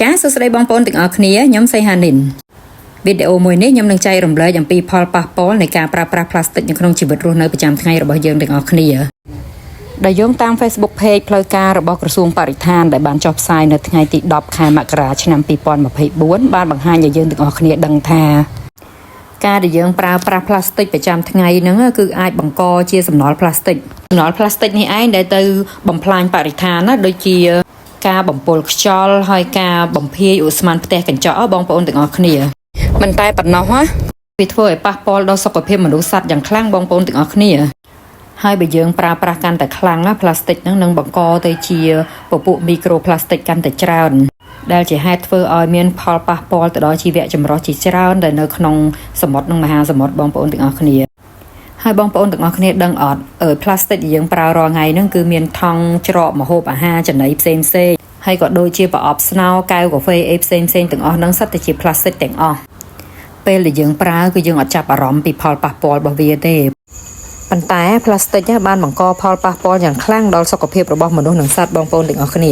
ចាសសួស្តីបងប្អូនទាំងអស់គ្នាខ្ញុំសៃហានីនវីដេអូមួយនេះខ្ញុំនឹងចែករំលែកអំពីផលប៉ះពាល់នៃការប្រើប្រាស់ផ្លាស្ទិកនៅក្នុងជីវិតរស់នៅប្រចាំថ្ងៃរបស់យើងទាំងអស់គ្នាដែលយោងតាម Facebook Page ផ្លូវការរបស់ក្រសួងបរិស្ថានដែលបានចុះផ្សាយនៅថ្ងៃទី10ខែមករាឆ្នាំ2024បានបង្ហាញឲ្យយើងទាំងអស់គ្នាដឹងថាការដែលយើងប្រើប្រាស់ផ្លាស្ទិកប្រចាំថ្ងៃហ្នឹងគឺអាចបង្កជាសំណល់ផ្លាស្ទិកនេះឯងដែលទៅបំផ្លាញបរិស្ថានណាដូចជាការបំពុលខ្យល់ហើយការបំភាយឧស្ម័នផ្ទះកញ្ចក់បងប្អូនទាំងអស់គ្នាមិនតែប៉ុណ្ណោះណាវាធ្វើឲ្យប៉ះពាល់ដល់សុខភាពមនុស្សសត្វយ៉ាងខ្លាំងបងប្អូនទាំងអស់គ្នាហើយបើយើងប្រើប្រាស់កាន់តែខ្លាំងណាផ្លាស្ទិកហ្នឹងនឹងបង្កទៅជាពពួកមីក្រូផ្លាស្ទិកកាន់តែច្រើនដែលជាហេតុធ្វើឲ្យមានផលប៉ះពាល់ទៅដល់ជីវៈចម្រុះជាច្រើនដែលនៅក្នុងសមុទ្រនិងមហាសមុទ្របងប្អូនទាំងអស់គ្នាហើយបងប្អូនទាំងអស់គ្នាដឹងអត់ផ្លាស្ទិកដែលយើងប្រើរាល់ថ្ងៃហ្នឹងគឺមានថង់ច្រកម្ហូបអាហារចំណីផ្សេងហើយក៏ដូចជាប្រអប់ស្នោកែវកាហ្វេអីផ្សេងទាំងអស់ហ្នឹងសុទ្ធតែជាផ្លាស្ទិកទាំងអស់ពេលដែលយើងប្រើគឺយើងអត់ចាប់អារម្មណ៍ពីផលប៉ះពាល់របស់វាទេប៉ុន្តែផ្លាស្ទិកបានបង្កផលប៉ះពាល់យ៉ាងខ្លាំងដល់សុខភាពរបស់មនុស្សនិងសត្វបងប្អូនទាំងអស់គ្នា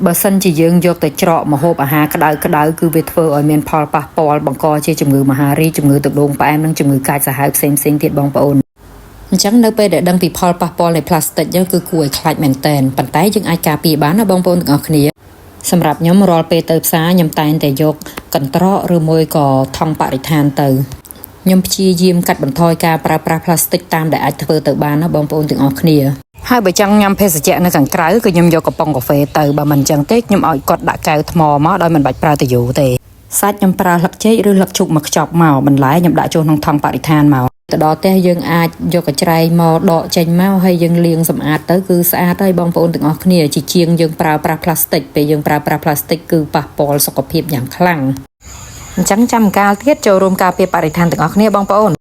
បើសិនជាយើងយកទៅច្រកម្ហូបអាហារក្តៅគឺវាធ្វើឲ្យមានផលប៉ះពាល់បង្កជាជំងឺមហារីកជំងឺទឹកនោមផ្អែមនិងជំងឺកាចសាហាវផ្សេងទៀតបងប្អូនអញ្ចឹងនៅពេលដែលដឹងពីផលប៉ះពាល់នៃផ្លាស្ទិកគឺគួរឲ្យខ្លាចមែនទែនប៉ុន្តែយើងអាចការពារបានណាបងប្អូនទាំងអស់គ្នាសម្រាប់ខ្ញុំរាល់ពេលទៅផ្សារខ្ញុំតែងតែយកកន្ត្រកឬមួយក៏ថង់បរិស្ថានទៅខ្ញុំព្យាយាមកាត់បន្ថយការប្រើប្រាស់ផ្លាស្ទិកតាមដែលអាចធ្វើទៅបានណាបងប្អូនទាំងអស់គ្នាហើយបើចង់ញ៉ាំភេសជ្ជៈនៅខាងក្រៅគឺខ្ញុំយកកំប៉ុងកាហ្វេទៅបើមិនអញ្ចឹងទេខ្ញុំឲ្យគាត់ដាក់កែវថ្មមកដោយមិនបាច់ប្រើតាយោទេសាច់ខ្ញុំប្រើស្លឹកចេកឬស្លឹកឈូកមកខ្ចប់មកបន្លែខ្ញុំដាក់ចូលក្នុងថង់បរិស្ថានមកទៅដល់ផ្ទះយើងអាចយកកញ្ច្រែងមកដកចេញមកហើយយើងលាងសម្អាតទៅគឺស្អាតហើយបងប្អូនទាំងអស់គ្នាជាជាងយើងប្រើប្រាស់ផ្លាស្ទិកពេលយើងប្រើប្រាស់ផ្លាស្ទិកគឺប៉ះពាល់សុខភាពយ៉ាងខ្លាំងអញ្ចឹងចាំកាលទៀតចូលរួមការពារបរិស្ថានទាំងអស់គ្នាបងប្អូន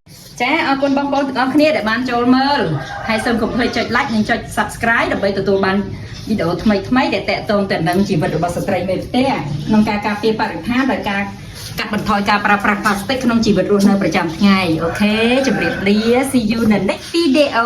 ចាអរគុណបងប្អូនទាំងអស់គ្នាដែលបានចូលមើលហើយសូមកុំភ្លេចចុច like និងចុច subscribe ដើម្បីទទួលបានវីដេអូថ្មីដែលតាក់ទងទៅនឹងជីវិតរបស់ស្ត្រីមេផ្ទះក្នុងការការពារបរិស្ថានដោយការកាត់បន្ថយការប្រើប្រាស់ផ្លាស្ទិកក្នុងជីវិតរស់នៅប្រចាំថ្ងៃអូខេជម្រាបលា see you in the next video